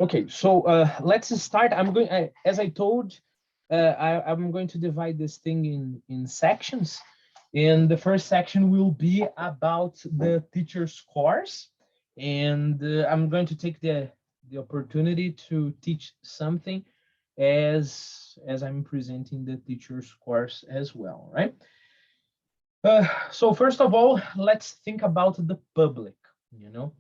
Okay, so let's start. As I told, I'm going to divide this thing in sections. And the first section will be about the teacher's course, and I'm going to take the opportunity to teach something as I'm presenting the teacher's course as well, right? So first of all, let's think about the public. You know,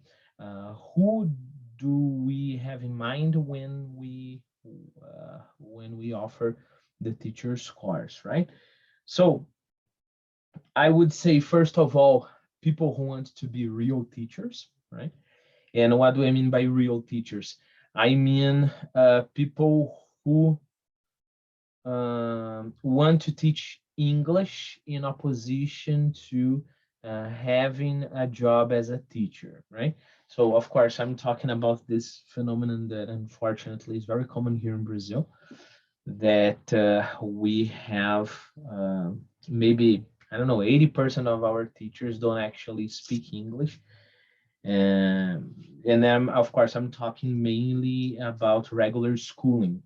who do we have in mind when we offer the teacher's course, right? So I would say first of all, people who want to be real teachers, right? And what do I mean by real teachers? I mean people who want to teach English in opposition to having a job as a teacher, right? So, of course, I'm talking about this phenomenon that unfortunately is very common here in Brazil, that we have maybe, I don't know, 80% of our teachers don't actually speak English. And then, of course, I'm talking mainly about regular schooling,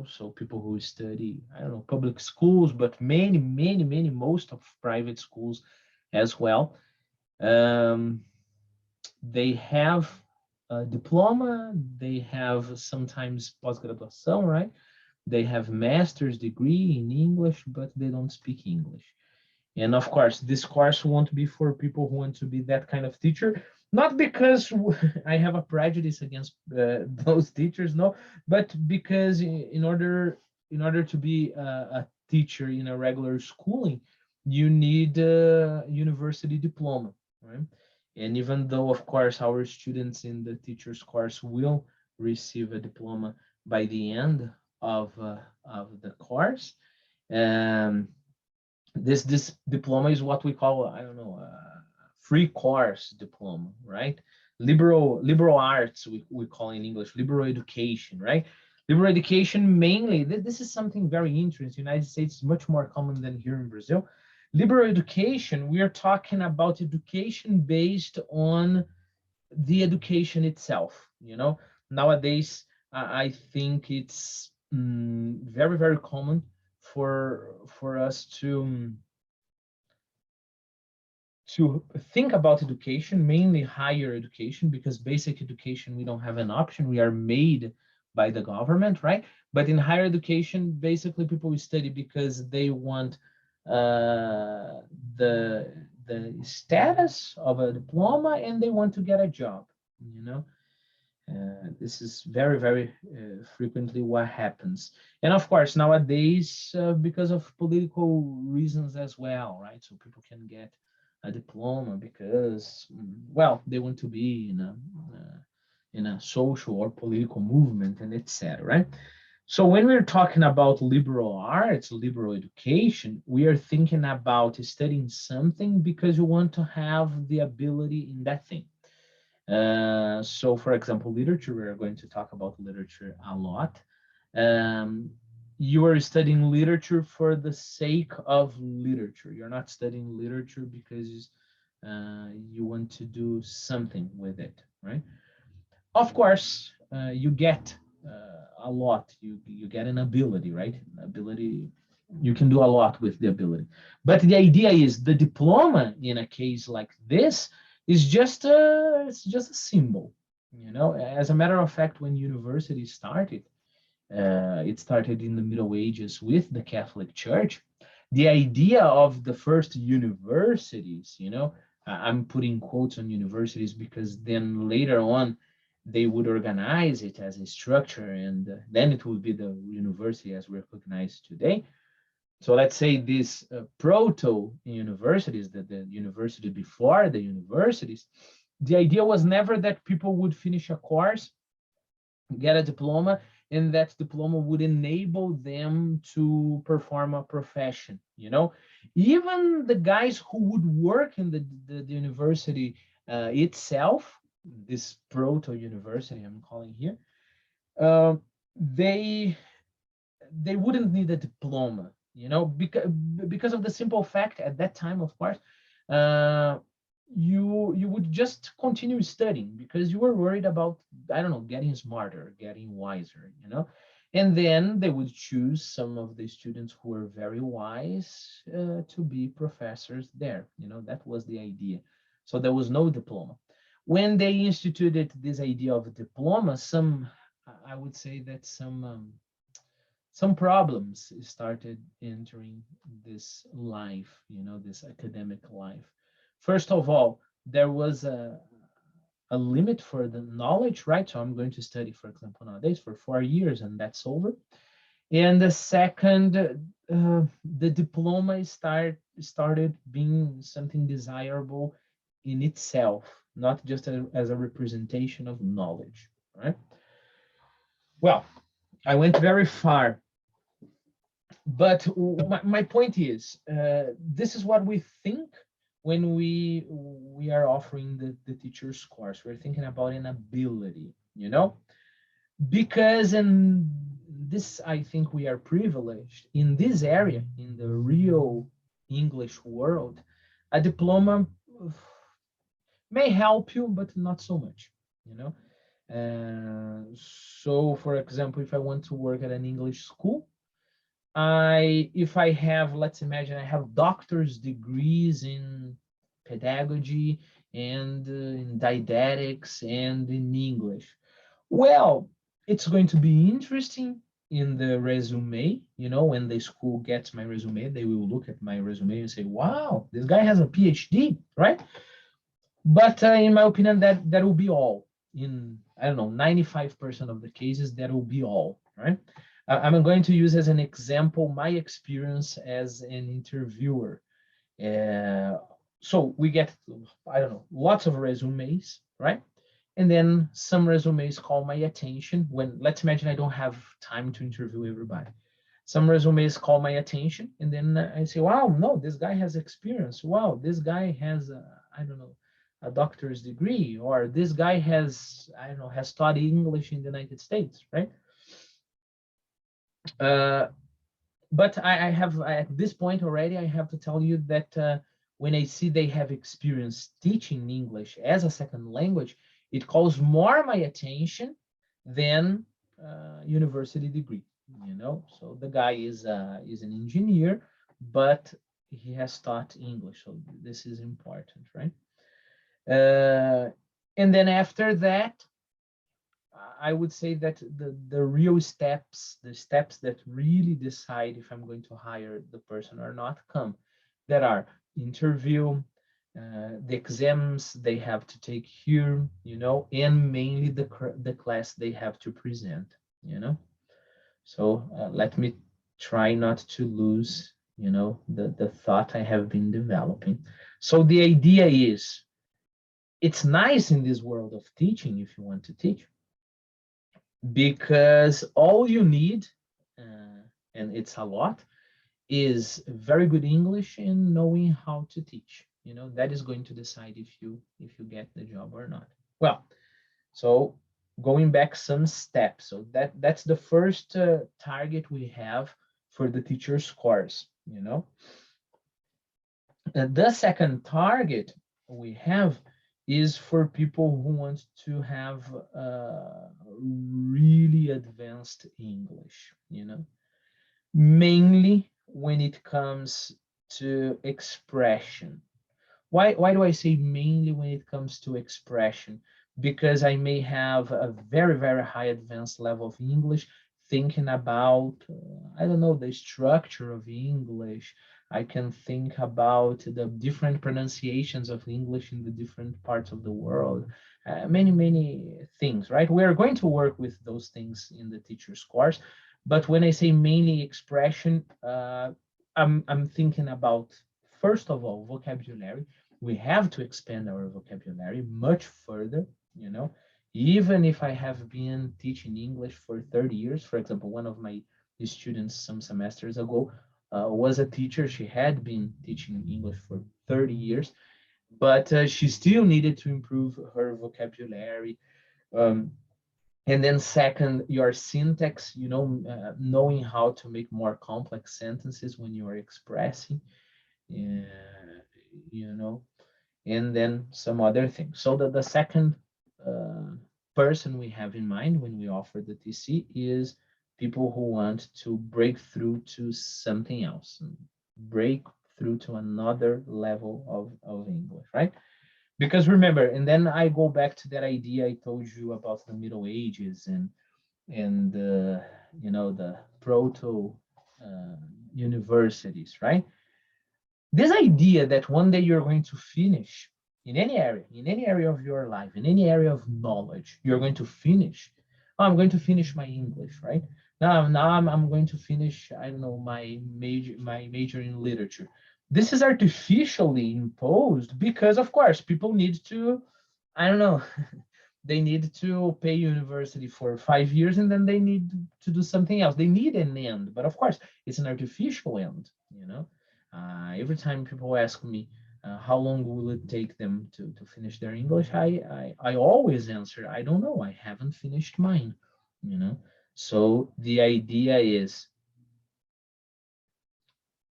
so people who study, I don't know, public schools, but most of private schools as well. Um, they have a diploma, they have sometimes post-graduation, right? They have master's degree in English, but they don't speak English. And of course, this course won't be for people who want to be that kind of teacher, not because I have a prejudice against those teachers, no, but because in order to be a teacher in a regular schooling, you need a university diploma, right? And even though, of course, our students in the teacher's course will receive a diploma by the end of the course, um, this diploma is what we call, I don't know, free course diploma, right? Liberal arts, we call in English, liberal education, right? Liberal education mainly, this is something very interesting. United States is much more common than here in Brazil. Liberal education, we are talking about education based on the education itself. Nowadays, I think it's very, very common for us to think about education, mainly higher education, because basic education, we don't have an option. We are made by the government, right? But in higher education, basically people study because they want uh, the status of a diploma and they want to get a job, you know? This is very, very frequently what happens. And of course, nowadays, because of political reasons as well, right? So people can get a diploma because, well, they want to be in a social or political movement and etc. Right? So when we're talking about liberal arts, liberal education, we are thinking about studying something because you want to have the ability in that thing. So, for example, literature, we're going to talk about literature a lot. Um, you are studying literature for the sake of literature. You're not studying literature because you want to do something with it, right? Of course, you get a lot. You get an ability, right? Ability. You can do a lot with the ability. But the idea is the diploma in a case like this is just a symbol. As a matter of fact, when university started, it started in the Middle Ages with the Catholic Church. The idea of the first universities, I'm putting quotes on universities because then later on they would organize it as a structure, and then it would be the university as recognized today. So let's say these proto universities, the university before the universities, the idea was never that people would finish a course, get a diploma, and that diploma would enable them to perform a profession. Even the guys who would work in the university itself, this proto university I'm calling here, uh, they they wouldn't need a diploma, because of the simple fact at that time, of course, uh, you would just continue studying because you were worried about, I don't know, getting smarter, getting wiser, you know. And then they would choose some of the students who were very wise to be professors there. You know, that was the idea. So there was no diploma. When they instituted this idea of a diploma, I would say that some problems started entering this life, you know, this academic life. First of all, there was a limit for the knowledge, right? So I'm going to study, for example, nowadays for 4 years and that's over. And the second, the diploma started being something desirable in itself, not just as a representation of knowledge, right? Well, I went very far, but my point is, this is what we think when we are offering the teacher's course. We're thinking about an ability, you know, because in this, I think we are privileged in this area, in the real English world. A diploma may help you, but not so much, you know. So, for example, if I want to work at an English school, if I have, let's imagine I have doctor's degrees in pedagogy and in didactics and in English. Well, it's going to be interesting in the resume. You know, when the school gets my resume, they will look at my resume and say, wow, this guy has a PhD, right? But in my opinion, that will be all. In, I don't know, 95% of the cases, that will be all, right? I'm going to use as an example my experience as an interviewer. Uh, so we get, I don't know, lots of resumes, right? And then some resumes call my attention when, let's imagine I don't have time to interview everybody. Some resumes call my attention, and then I say, wow, no, this guy has experience. Wow, this guy has, I don't know, a doctor's degree, or this guy has, I don't know, has studied English in the United States, right? Uh, but I have, at this point already, I have to tell you that when I see they have experience teaching English as a second language, it calls more my attention than university degree. You know, so the guy is an engineer, but he has taught English, so this is important, right? Uh, and then after that, I would say that the real steps, the steps that really decide if I'm going to hire the person or not, come. That are interview, the exams they have to take here, you know, and mainly the class they have to present, you know. So let me try not to lose, you know, the thought I have been developing. So the idea is, it's nice in this world of teaching if you want to teach, because all you need, and it's a lot, is very good English and knowing how to teach. You know, that is going to decide if you get the job or not. Well, so going back some steps. So that's the first target we have for the teacher's course. You know, the second target we have is for people who want to have really advanced English, you know, mainly when it comes to expression. Why do I say mainly when it comes to expression? Because I may have a very, very high advanced level of English, thinking about, I don't know, the structure of English. I can think about the different pronunciations of English in the different parts of the world. Many, many things, right? We are going to work with those things in the teacher's course. But when I say mainly expression, I'm thinking about, first of all, vocabulary. We have to expand our vocabulary much further, you know. Even if I have been teaching English for 30 years, for example, one of my students some semesters ago was a teacher. She had been teaching English for 30 years, but she still needed to improve her vocabulary. Um, and then second, your syntax, you know, knowing how to make more complex sentences when you are expressing, uh, you know. and then some other things. So the second person we have in mind when we offer the TC is people who want to break through to something else, break through to another level of English, right? Because remember, and then I go back to that idea I told you about the Middle Ages and the proto uh, universities, right? This idea that one day you're going to finish in any area of your life, in any area of knowledge, you're going to finish. Oh, I'm going to finish my English, right? Now I'm going to finish, I don't know, my major in literature. This is artificially imposed because, of course, people need to, I don't know, they need to pay university for 5 years and then they need to do something else. They need an end, but of course, it's an artificial end, you know. Every time people ask me how long will it take them to finish their English, I always answer, I don't know, I haven't finished mine, you know. So the idea is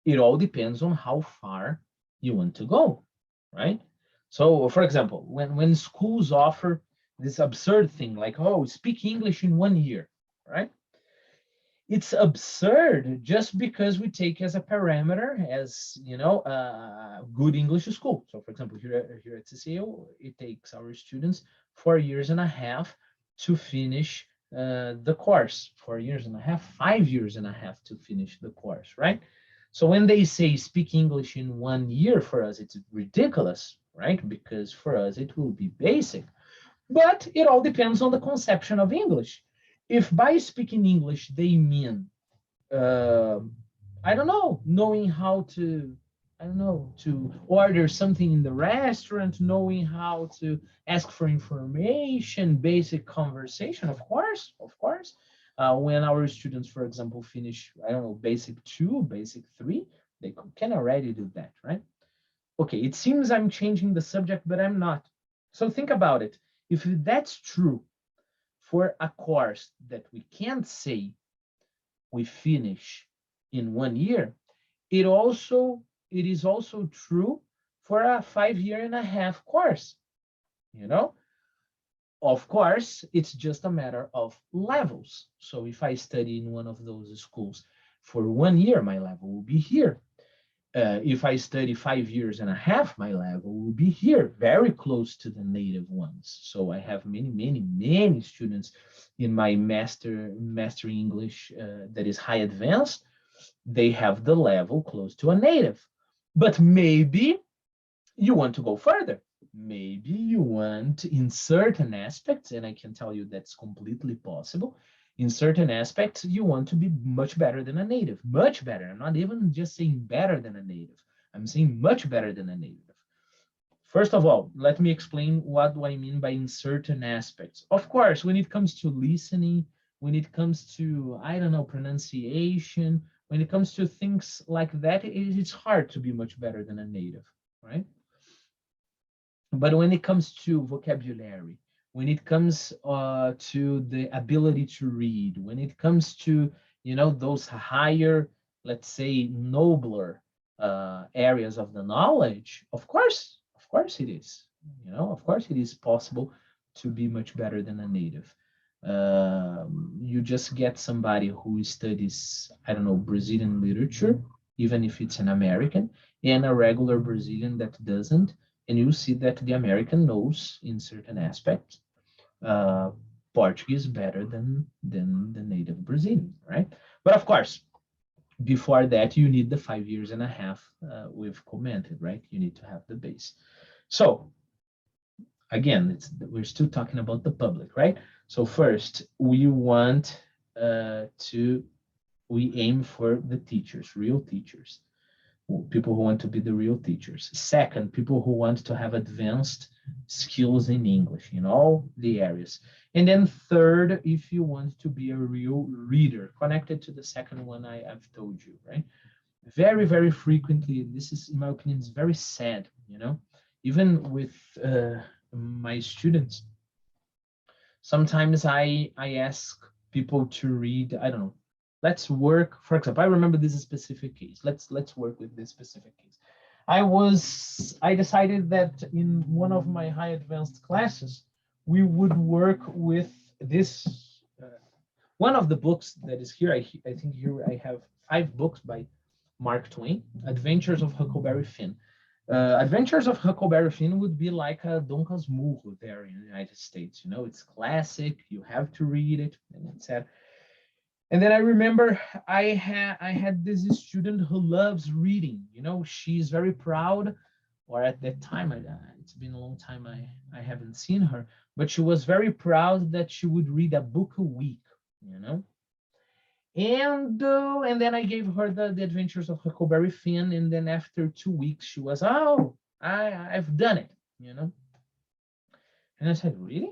it all depends on how far you want to go, right? So, for example, when schools offer this absurd thing like, oh, speak English in 1 year, right? It's absurd just because we take as a parameter as good English school. So, for example, here at CCAA, it takes our students 4 years and a half to finish the course. 4 years and a half, 5 years and a half to finish the course, right? So when they say speak English in 1 year, for us it's ridiculous, right? Because for us it will be basic. But it all depends on the conception of English. If by speaking English they mean, uh, I don't know, knowing how to, I don't know, to order something in the restaurant, knowing how to ask for information, basic conversation, of course, of course. When our students, for example, finish, I don't know, basic 2, basic 3, they can already do that, right? Okay, it seems I'm changing the subject, but I'm not. So think about it. If that's true for a course that we can't say we finish in 1 year, it is also true for a 5 year and a half course. You know, of course, it's just a matter of levels. So if I study in one of those schools for 1 year, my level will be here. If I study 5 years and a half, my level will be here, very close to the native ones. So I have many, many, many students in my master English that is high advanced. They have the level close to a native. But maybe you want to go further. Maybe you want in certain aspects, and I can tell you that's completely possible. In certain aspects, you want to be much better than a native, much better. I'm not even just saying better than a native. I'm saying much better than a native. First of all, let me explain what do I mean by in certain aspects. Of course, when it comes to listening, when it comes to, I don't know, pronunciation, when it comes to things like that, it's hard to be much better than a native, right? But when it comes to vocabulary, when it comes to the ability to read, when it comes to those higher, let's say, nobler areas of the knowledge, of course it is. Of course it is possible to be much better than a native. You just get somebody who studies, I don't know, Brazilian literature, even if it's an American, and a regular Brazilian that doesn't, and you see that the American knows in certain aspects uh, Portuguese better than the native Brazilian, right? But of course, before that, you need the 5 years and a half we've commented, right? You need to have the base. So again, we're still talking about the public, right? So first, we aim for the teachers, real teachers, people who want to be the real teachers. Second, people who want to have advanced skills in English in all the areas. And then third, if you want to be a real reader, connected to the second one I've told you, right? Very, very frequently, this is, in my opinion, is very sad, even with my students. Sometimes I ask people to read, I don't know, let's work, for example, I remember this specific case. Let's work with this specific case. I decided that in one of my high advanced classes, we would work with this, one of the books that is here. I think here I have 5 books by Mark Twain, Adventures of Huckleberry Finn. Adventures of Huckleberry Finn would be like a Don Casmurro there in the United States. You know, it's classic. You have to read it, and etc. And then I remember I had this student who loves reading. You know, she's very proud, or at that time, it's been a long time I haven't seen her, but she was very proud that she would read a book a week. You know, and then I gave her the Adventures of Huckleberry Finn, and then after 2 weeks, she was, oh, I've done it. You know, and I said, really?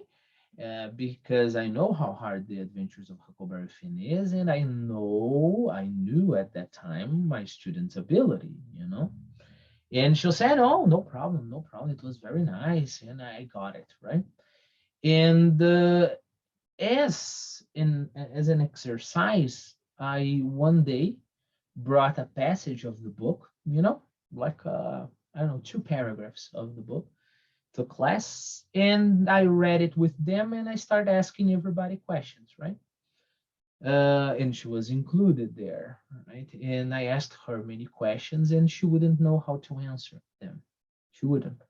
Because I know how hard the Adventures of Huckleberry Finn is, and I knew at that time my student's ability, you know. And she said, "Oh, no problem, no problem. It was very nice, and I got it right." And as an exercise, I one day brought a passage of the book, you know, like I don't know, 2 paragraphs of the book to class, and I read it with them, and I started asking everybody questions, right? And she was included there, right? And I asked her many questions, and she wouldn't know how to answer them. She wouldn't.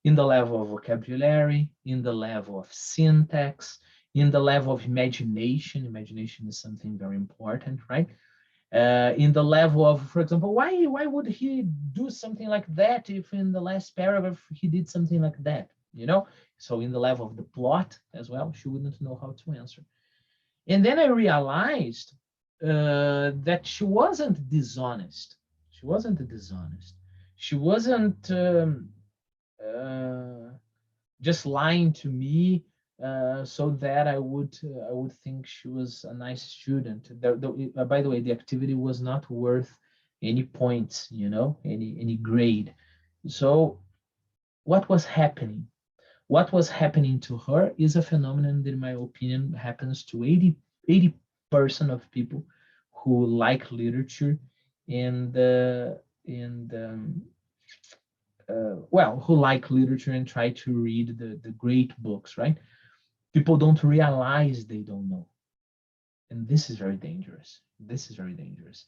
In the level of vocabulary, in the level of syntax, in the level of imagination. Imagination is something very important, right? In the level of, for example, why would he do something like that if in the last paragraph he did something like that? You know, so in the level of the plot as well, she wouldn't know how to answer. And then I realized that she wasn't dishonest. She wasn't dishonest. She wasn't uh, just lying to me so that I would think she was a nice student. By the way, the activity was not worth any points, you know, any grade. So what was happening? What was happening to her is a phenomenon that, in my opinion, happens to 80% of people who like literature and well, who like literature and try to read the great books, right? People don't realize they don't know. And this is very dangerous. This is very dangerous.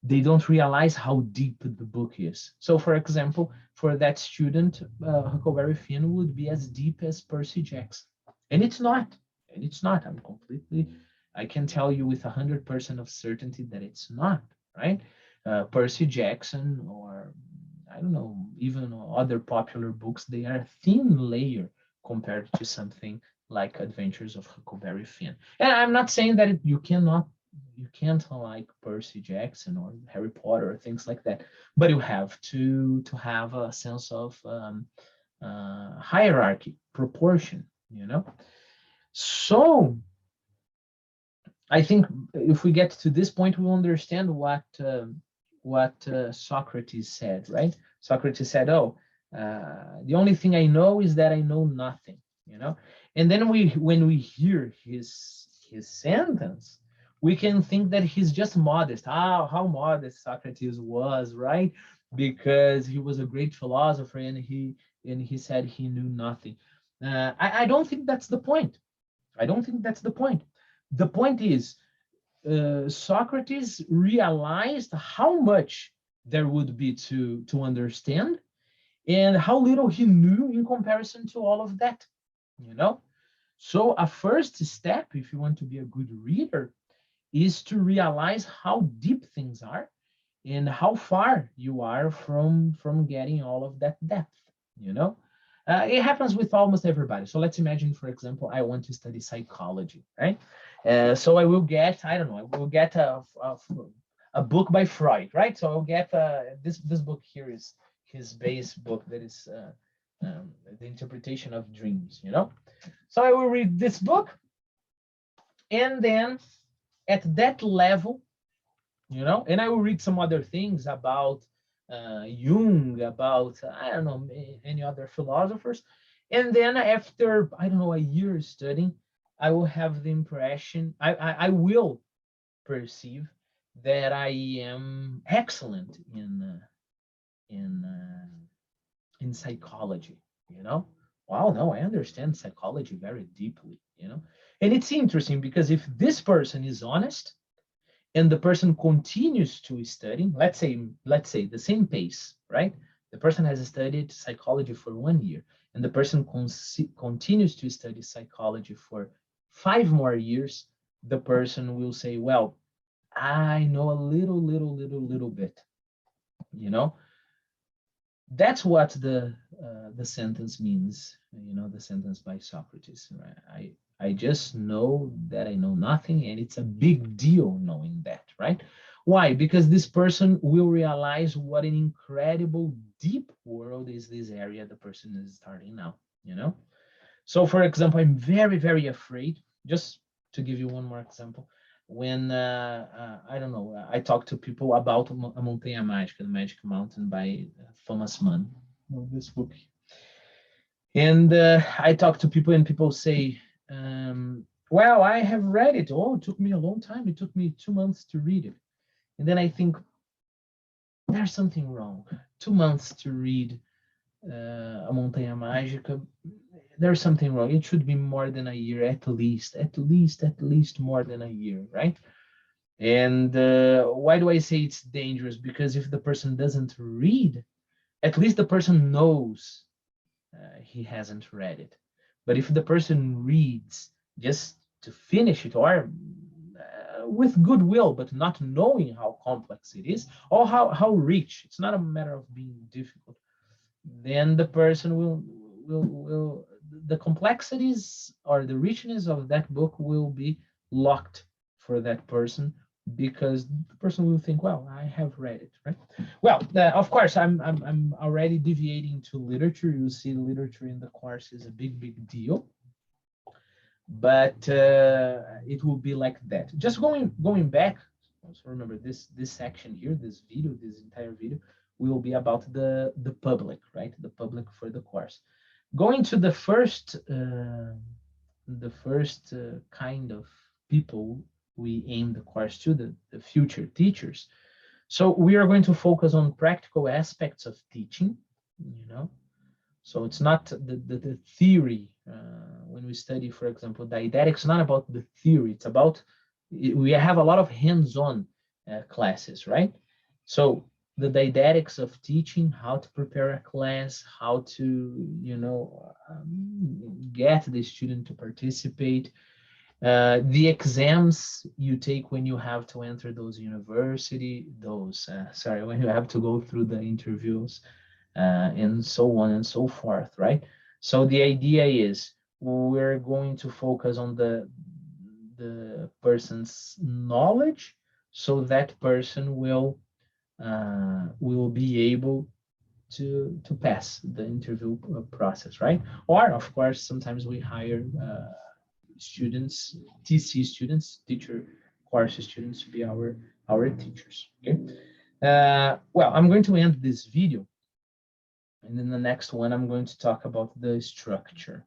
They don't realize how deep the book is. So, for example, for that student, Huckleberry Finn would be as deep as Percy Jackson. And it's not. And it's not. I can tell you with 100% of certainty that it's not, right? Percy Jackson, or I don't know, even other popular books, they are a thin layer compared to something like Adventures of Huckleberry Finn. And I'm not saying that you can't like Percy Jackson or Harry Potter or things like that, but you have to have a sense of hierarchy, proportion, you know. So I think if we get to this point, we'll understand what Socrates said, right? Socrates said, "Oh, the only thing I know is that I know nothing," you know. And then when we hear his sentence, we can think that he's just modest. Ah, how modest Socrates was, right? Because he was a great philosopher, and he said he knew nothing. I don't think that's the point. I don't think that's the point. The point is Socrates realized how much there would be to understand and how little he knew in comparison to all of that, you know. So a first step, if you want to be a good reader, is to realize how deep things are and how far you are from getting all of that depth, you know. It happens with almost everybody. So let's imagine, for example, I want to study psychology, right? So I will get, I don't know, I will get a book by Freud, right? So I'll get this book here is his base book that is the interpretation of dreams, you know. So I will read this book, and then at that level, you know, and I will read some other things about Jung, about I don't know any other philosophers, and then after I don't know a year studying, I will have the impression I will perceive that I am excellent in psychology, you know. Wow, no, I understand psychology very deeply, you know. And it's interesting because if this person is honest and the person continues to study, let's say the same pace, right? The person has studied psychology for 1 year, and the person continues to study psychology for 5 more years. The person will say, well, I know a little bit, you know. That's what the sentence means, you know, the sentence by Socrates, right? I just know that I know nothing, and it's a big deal knowing that, right? Why? Because this person will realize what an incredible deep world is this area the person is starting now, you know. So for example, I'm very afraid, just to give you one more example, when I don't know, I talk to people about a Montanha Mágica, the Magic Mountain by Thomas Mann, you know, this book. And I talk to people and people say, well, I have read it. Oh, it took me a long time. It took me 2 months to read it. And then I think, there's something wrong. 2 months to read a Montanha Mágica, there's something wrong. It should be more than a year, at least more than a year, right? And why do I say it's dangerous? Because if the person doesn't read, at least the person knows he hasn't read it. But if the person reads just to finish it, or with goodwill, but not knowing how complex it is, or how rich, it's not a matter of being difficult, then the person will the complexities or the richness of that book will be locked for that person, because the person will think, well, I have read it, right? Well, of course, I'm already deviating to literature. You see, literature in the course is a big deal, but it will be like that. Just going back. So remember, this section here, this entire video will be about the public, right? The public for the course. Going to the first kind of people we aim the course to, the future teachers. So we are going to focus on practical aspects of teaching, you know. So it's not the theory. When we study, for example, didactics, not about the theory. It's about, we have a lot of hands-on classes, right? So the didactics of teaching, how to prepare a class, how to, you know, get the student to participate, the exams you take when you have to enter those when you have to go through the interviews, and so on and so forth, right? So the idea is we're going to focus on the person's knowledge, so that person will be able to pass the interview process, right? Or of course, sometimes we hire students, TC students, teacher course students, to be our teachers. Okay. Well, I'm going to end this video, and in the next one, I'm going to talk about the structure.